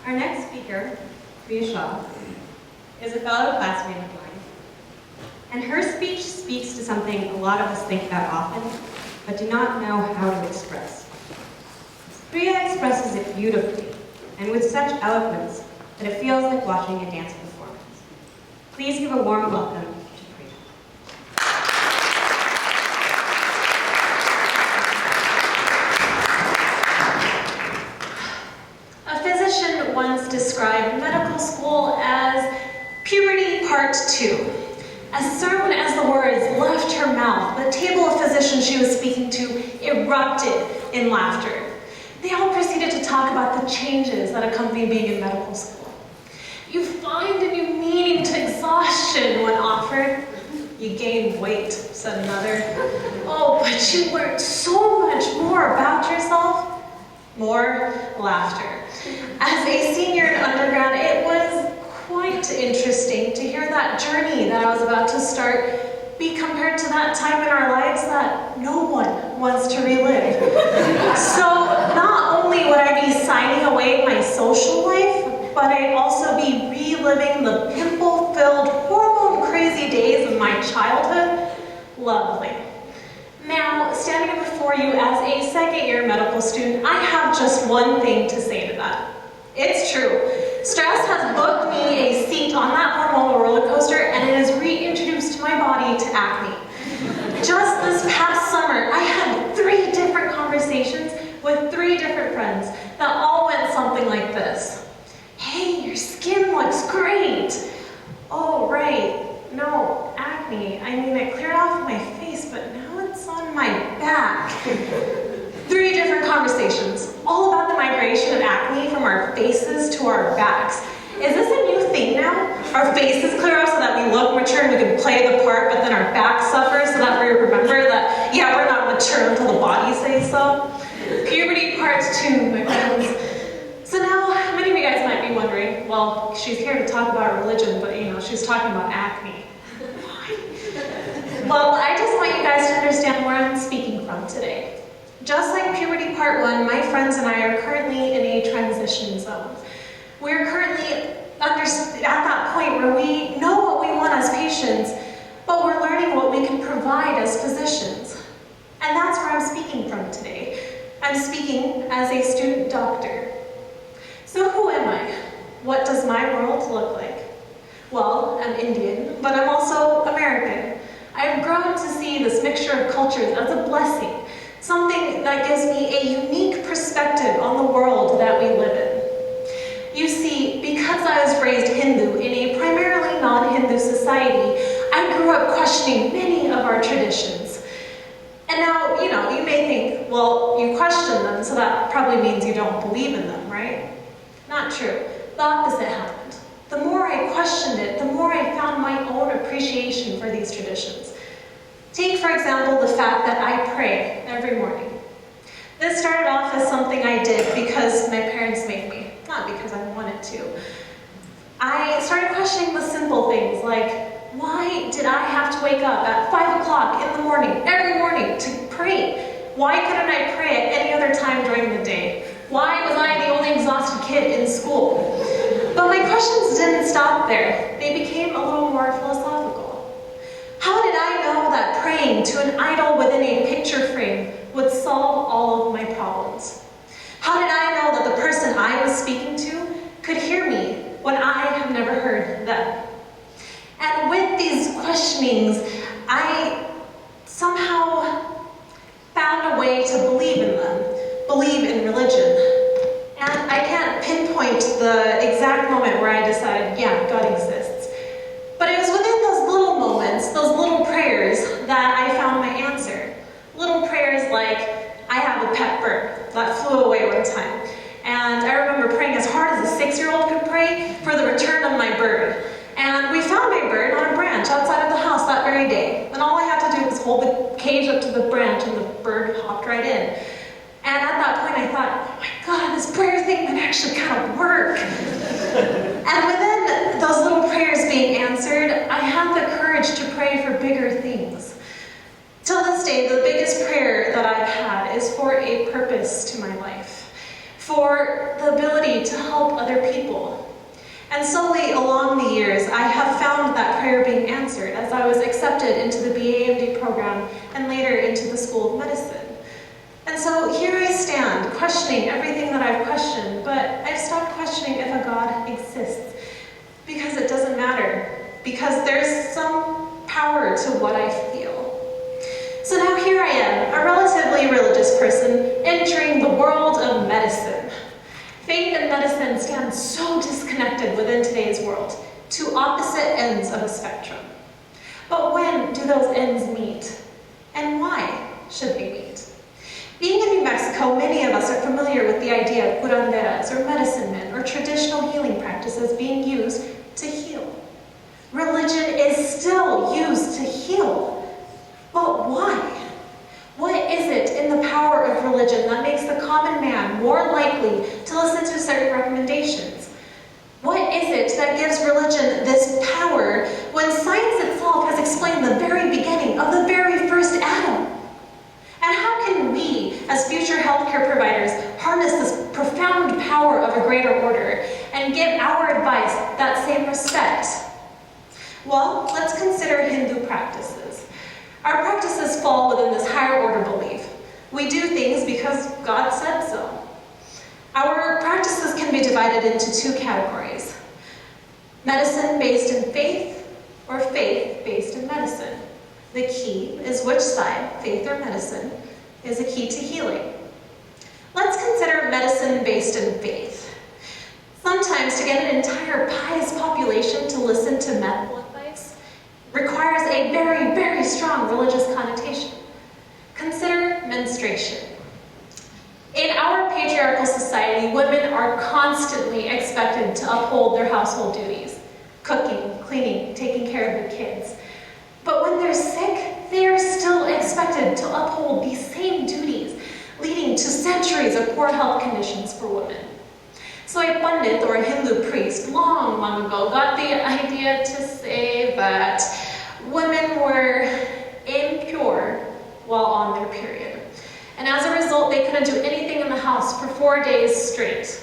Our next speaker, Priya Shah, is a fellow classmate of mine. And her speech speaks to something a lot of us think about often, but do not know how to express. Priya expresses it beautifully, and with such eloquence that it feels like watching a dance performance. Please give a warm welcome to Priya. A physician once described medical school as puberty part 2. As soon as the words left her mouth, the table of physicians she was speaking to erupted in laughter. They all proceeded to talk about the changes that accompany being in medical school. You find a new meaning to exhaustion when offered. You gain weight, said another. Oh, but you learned so much more about yourself. More laughter. As a senior in undergrad, it was quite interesting to hear that journey that I was about to start be compared to that time in our lives that no one wants to relive. So not only would I be signing away my social life, but I'd also be reliving the pimple-filled, hormone-crazy days of my childhood. Lovely. Now, standing before you as a second-year medical student, I have just one thing to say to that. It's true. Stress has booked me a seat on that hormonal roller coaster, and it has reintroduced my body to acne. Just this past summer, I had 3 different conversations with 3 different friends that all went something like this. Hey, your skin looks great. Oh, right. No, acne. I mean, it cleared off my face, but now it's on my back. 3 different conversations, all about the migration of acne from our faces to our backs. Is this a new thing now? Our faces clear off so that we look mature and we can play the part, but then our backs suffer so that we remember that, yeah, we're not mature until the body says so. Puberty part 2, my friends. So now, many of you guys might be wondering, well, she's here to talk about religion, but she's talking about acne. Why? Well, I just want you guys to understand where I'm speaking from today. Just like puberty part 1, my friends and I are currently in a transition zone. We're currently at that point where we know what we want as patients, but we're learning what we can provide as physicians. And that's where I'm speaking from today. I'm speaking as a student doctor. So who am I? What does my world look like? Well, I'm Indian, but I'm also American. I've grown to see this mixture of cultures as a blessing. Something that gives me a unique perspective on the world that we live in. You see, because I was raised Hindu in a primarily non-Hindu society, I grew up questioning many of our traditions. And now, you may think, well, you question them, so that probably means you don't believe in them, right? Not true. The opposite happened. The more I questioned it, the more I found my own appreciation for these traditions. Take, for example, the fact that I pray every morning. This started off as something I did because my parents made me, not because I wanted to. I started questioning the simple things like, why did I have to wake up at 5 o'clock in the morning, every morning, to pray? Why couldn't I pray at any other time during the day? Why was I the only exhausted kid in school? But my questions didn't stop there. They became a little more philosophical. How did I know that praying to an idol within a picture frame would solve all of my problems? How did I know that the person I was speaking to could hear me when I have never heard them? And with these questionings, I somehow found a way to believe in them, believe in religion. And I can't pinpoint the exact moment where I decided, yeah, God exists. But it was within those little moments, those little prayers, that I found my answer. Little prayers like, I have a pet bird that flew away one time. And I remember praying as hard as a 6-year-old could pray for the return of my bird. And we found my bird on a branch outside of the house that very day. And all I had to do was hold the cage up to the branch and the bird hopped right in. And at that point I thought, oh my God, this prayer thing might actually kind of work. And within those little prayers being answered, I had the courage to pray for bigger things. Till this day, the biggest prayer that I've had is for a purpose to my life. For the ability to help other people accepted into the BA/MD program and later into the School of Medicine. And so here I stand, questioning everything that I've questioned, but I've stopped questioning if a God exists, because it doesn't matter, because there's some power to what I feel. So now here I am, a relatively religious person, entering the world of medicine. Faith and medicine stand so disconnected within today's world, two opposite ends of a spectrum. But when do those ends meet? And why should they meet? Being in New Mexico, many of us are familiar with the idea of curanderas, or medicine men, or traditional healing practices being used to heal. Religion is still used to heal. But why? What is it in the power of religion that makes the common man more likely to listen to certain recommendations? What is it that gives religion this power when science itself has explained the very beginning of the very first atom? And how can we, as future healthcare providers, harness this profound power of a greater order and give our advice that same respect? Well, let's consider Hindu practices. Our practices fall within this higher order belief. We do things because God said so. Our practices can be divided into two categories: medicine based in faith, or faith based in medicine. The key is which side, faith or medicine, is a key to healing. Let's consider medicine based in faith. Sometimes to get an entire pious population to listen to medical advice requires a very, very strong religious connotation. Consider menstruation. In our patriarchal society, women are constantly expected to uphold their household duties: cooking, cleaning, taking care of the kids. But when they're sick, they are still expected to uphold these same duties, leading to centuries of poor health conditions for women. So a Pandit, or a Hindu priest, long ago got the idea to say that women were impure while on their period. And as a result, they couldn't do anything in the house for 4 days straight.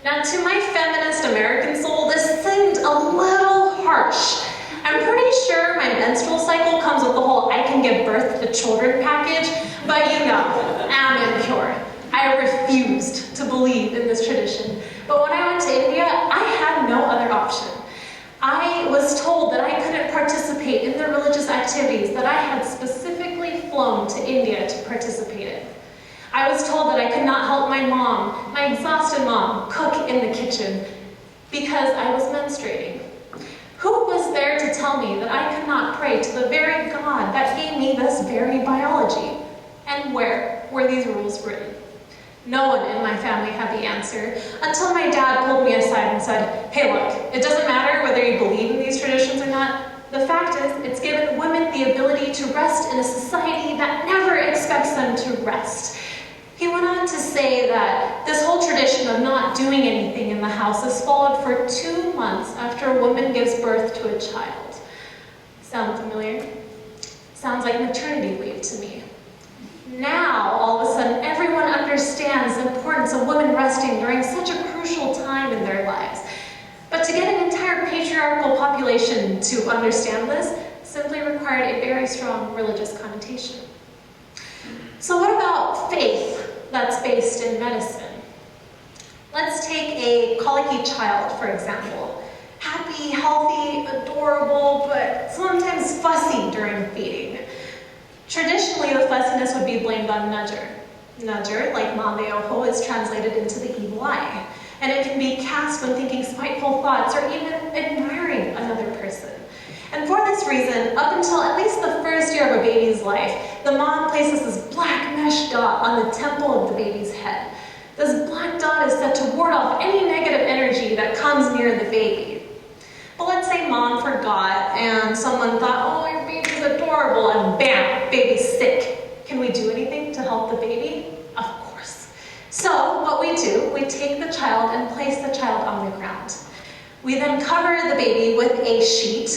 Now, to my feminist American soul, this seemed a little harsh. I'm pretty sure my menstrual cycle comes with the whole I can give birth to children package, but you know, I'm impure. I refused to believe in this tradition. But when I went to India, I had no other option. I was told that I couldn't participate in the religious activities that I had specifically flown to India to participate in. I was told that I could not help my mom, my exhausted mom, cook in the kitchen because I was menstruating. Who was there to tell me that I could not pray to the very God that gave me this very biology? And where were these rules written? No one in my family had the answer until my dad pulled me aside and said, "Hey, look, it doesn't matter whether you believe in these traditions or not. The fact is, it's given women the ability to rest in a society that never expects them to rest." He went on to say that this whole tradition of not doing anything in the house is followed for 2 months after a woman gives birth to a child. Sound familiar? Sounds like maternity leave to me. Now, all of a sudden, everyone understands the importance of women resting during such a crucial time in their lives. But to get an entire patriarchal population to understand this simply required a very strong religious connotation. So what about faith that's based in medicine? Let's take a colicky child, for example. Happy, healthy, adorable, but sometimes fussy during feeding. Traditionally, the fussiness would be blamed on nudger. Nudger, like Mandeoho, is translated into the evil eye, and it can be cast when thinking spiteful thoughts or even admiring another person. And for this reason, up until at least the first year of a baby's life, the mom places this black mesh dot on the temple of the baby's head. This black dot is said to ward off any negative energy that comes near the baby. But let's say mom forgot and someone thought, "Oh, your baby's adorable," and bam, baby's sick. Can we do anything to help the baby? Of course. So what we do, we take the child and place the child on the ground. We then cover the baby with a sheet.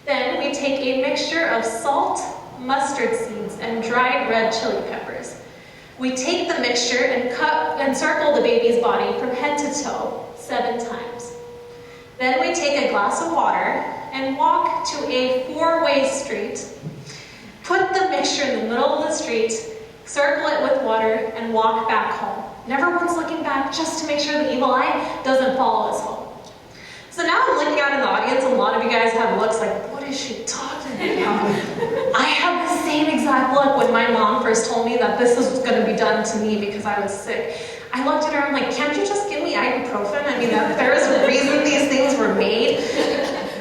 Then we take a mixture of salt, mustard seeds, and dried red chili peppers. We take the mixture and cut and circle the baby's body from head to toe 7 times. Then we take a glass of water and walk to a four-way street, put the mixture in the middle of the street, circle it with water, and walk back home. Never once looking back, just to make sure the evil eye doesn't follow us home. So now I'm looking out in the audience, and a lot of you guys have looks like, what is she talking about? I had the same exact look when my mom first told me that this was going to be done to me because I was sick. I looked at her, I'm like, can't you just give me ibuprofen? I mean, there is a reason these things were made.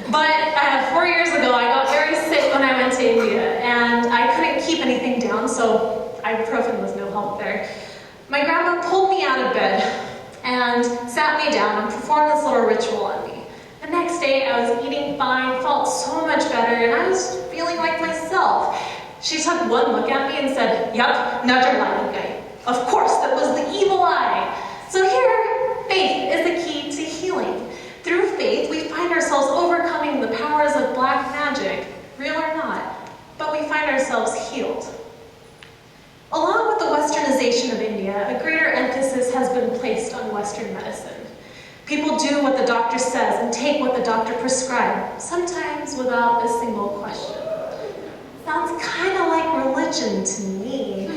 But 4 years ago, I got very sick when I went to India, and I couldn't keep anything down, so ibuprofen was no help there. My grandma pulled me out of bed and sat me down and performed this little ritual on me. The next day, I was eating fine, felt so much better, and I was feeling like myself. She took one look at me and said, "Yup, najarlai. Of course, that was the evil eye." So here, faith is the key to healing. Through faith, we find ourselves overcoming the powers of black magic, real or not, but we find ourselves healed. Along with the westernization of India, a greater emphasis has been placed on Western medicine. People do what the doctor says and take what the doctor prescribes, sometimes without a single question. Sounds kind of like religion to me.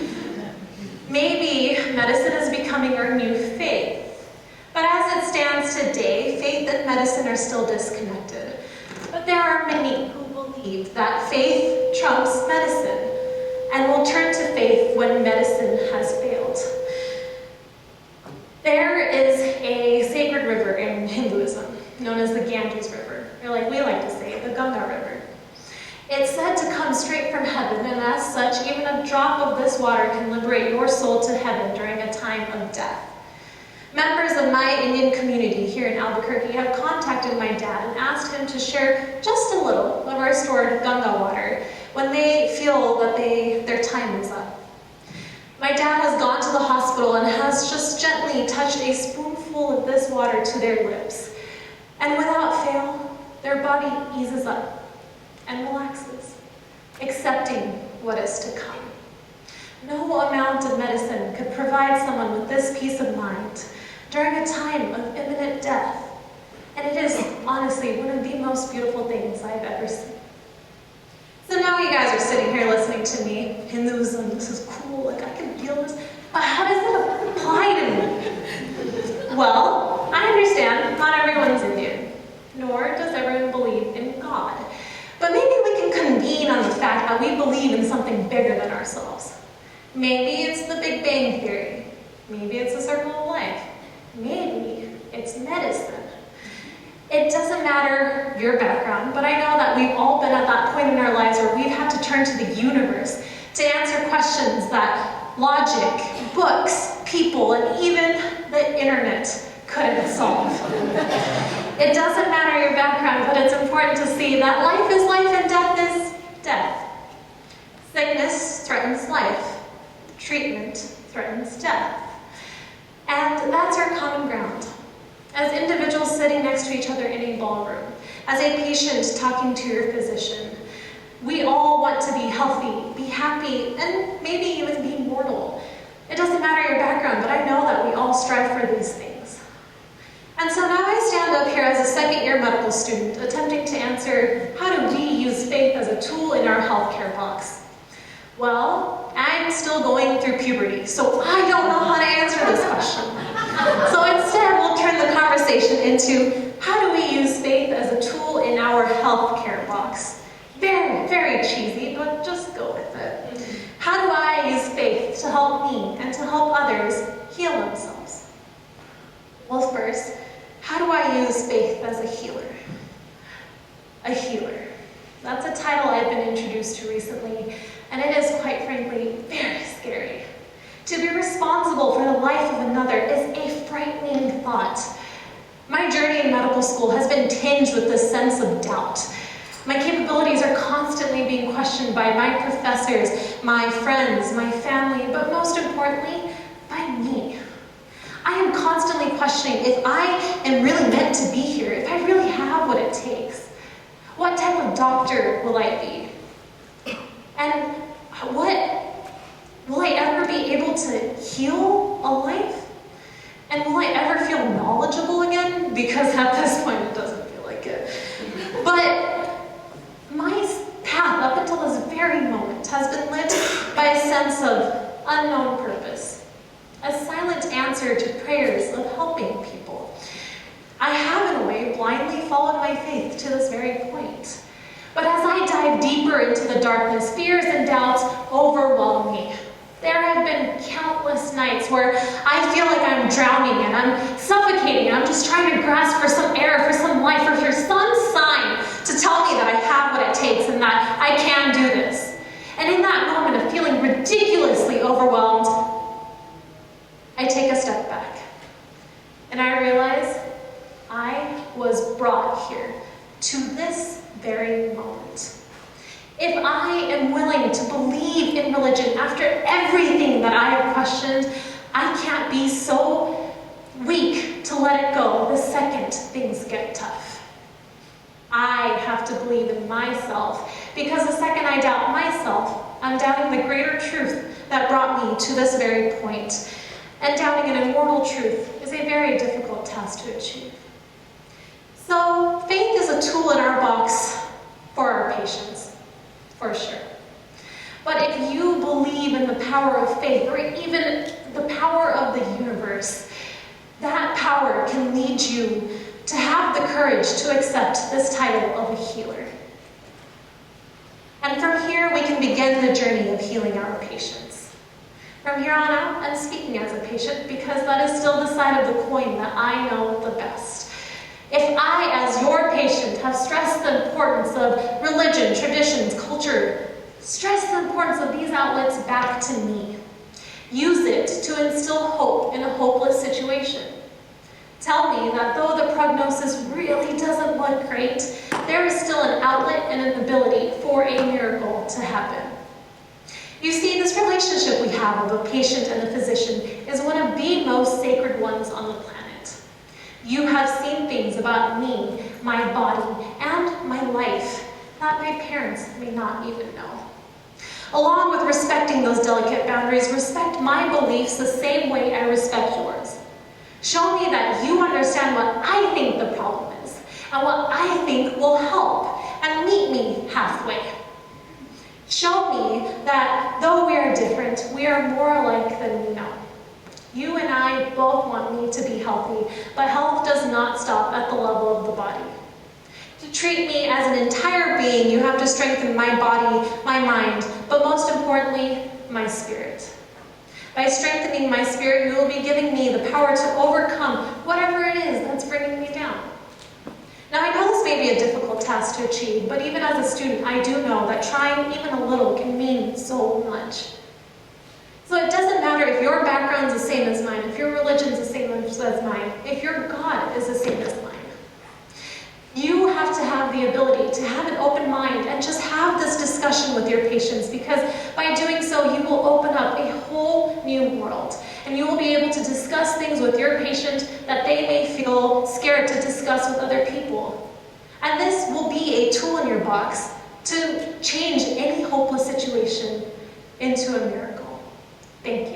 Maybe medicine is becoming our new faith. But as it stands today, faith and medicine are still disconnected. But there are many who believe that faith trumps medicine and will turn to faith when medicine has failed. There is a sacred river in Hinduism known as the Ganges River, or like we like to say, the Ganga River. It's said to come straight from heaven, and as such, even a drop of this water can liberate your soul to heaven during a time of death. Members of my Indian community here in Albuquerque have contacted my dad and asked him to share just a little of our stored Ganga water when they feel that their time is up. My dad has gone to the hospital and has just gently touched a spoonful of this water to their lips. And without fail, their body eases up and relaxes, accepting what is to come. No amount of medicine could provide someone with this peace of mind during a time of imminent death. And it is honestly one of the most beautiful things I've ever seen. So now you guys are sitting here listening to me, Hinduism, this is cool, like I can feel this, but how does it apply to me? Well, I understand not everyone's Indian, nor does everyone believe in God. But maybe we can convene on the fact that we believe in something bigger than ourselves. Maybe it's the Big Bang Theory. Maybe it's the circle of life. Maybe it's medicine. It doesn't matter your background, but I know that we've all been at that point in our lives where we've had to turn to the universe to answer questions that logic, books, people, and even the internet couldn't solve. It doesn't matter your background, but it's important to see that life is life and death is death. Sickness threatens life. Treatment threatens death. And that's our common ground. As individuals sitting next to each other in a ballroom, as a patient talking to your physician, we all want to be healthy, be happy, and maybe even be mortal. It doesn't matter your background, but I know that we all strive for these things. And so now I stand up here as a second-year medical student, attempting to answer, how do we use faith as a tool in our healthcare box? Well, I'm still going through puberty, so I don't know how to answer this question. So instead, we'll turn the conversation into, how do we use faith as a tool in our healthcare box? Very, very cheesy, but just go with it. How do I use faith to help me and to help others heal themselves? Well, first, how do I use faith as a healer? A healer. That's a title I've been introduced to recently, and it is, quite frankly, very scary. To be responsible for the life of another is a frightening thought. My journey in medical school has been tinged with this sense of doubt. My capabilities are constantly being questioned by my professors, my friends, my family, but most importantly, by me. I am constantly questioning if I am really meant to be here, if I really have what it takes. What type of doctor will I be? And will I ever be able to heal a life? And will I ever feel knowledgeable again? Because at this point it doesn't feel But my path up until this very moment has been lit by a sense of unknown purpose, a silent answer to prayers of helping people. I have, in a way, blindly followed my faith to this very point. But as I dive deeper into the darkness, fears and doubts overwhelm me. There have been countless nights where I feel like I'm drowning and I'm suffocating and I'm just trying to grasp for some air, for some life, or for some sign to tell me that I have what it takes and that I can do this. And in that moment of feeling ridiculously overwhelmed, I take a step back and I realize I was brought here to this very moment. If I am willing to believe in religion after everything that I have questioned, I can't be so weak to let it go the second things get tough. I have to believe in myself, because the second I doubt myself, I'm doubting the greater truth that brought me to this very point. And doubting an immortal truth is a very difficult task to achieve. So faith is a tool in our box for our patients, for sure. But if you believe in the power of faith, or even the power of the universe, that power can lead you to have the courage to accept this title of a healer. And from here, we can begin the journey of healing our patients. From here on out, I'm speaking as a patient because that is still the side of the coin that I know the best. If I, as your patient, have stressed the importance of religion, traditions, culture, stress the importance of these outlets back to me. Use it to instill hope in a hopeless situation. Tell me that though the prognosis really doesn't look great, there is still an outlet and an ability for a miracle to happen. You see, this relationship we have of a patient and a physician is one of the most sacred ones on the planet. You have seen things about me, my body, and my life that my parents may not even know. Along with respecting those delicate boundaries, respect my beliefs the same way I respect yours. Show me that you understand what I think the problem is, and what I think will help, and meet me halfway. Show me that though we are different, we are more alike than we know. You and I both want me to be healthy, but health does not stop at the level of the body. To treat me as an entire being, you have to strengthen my body, my mind, but most importantly, my spirit. By strengthening my spirit, you will be giving me the power to overcome whatever it is that's bringing me down. Now, I know this may be a difficult task to achieve, but even as a student, I do know that trying even a little can mean so much. So it doesn't matter if your background is the same as mine, if your religion is the same as mine, if your God is the same as mine. You have to have the ability to have an open mind and just have this discussion with your patients, because by doing so, you will open up a whole new world. And you will be able to discuss things with your patient that they may feel scared to discuss with other people. And this will be a tool in your box to change any hopeless situation into a miracle. Thank you.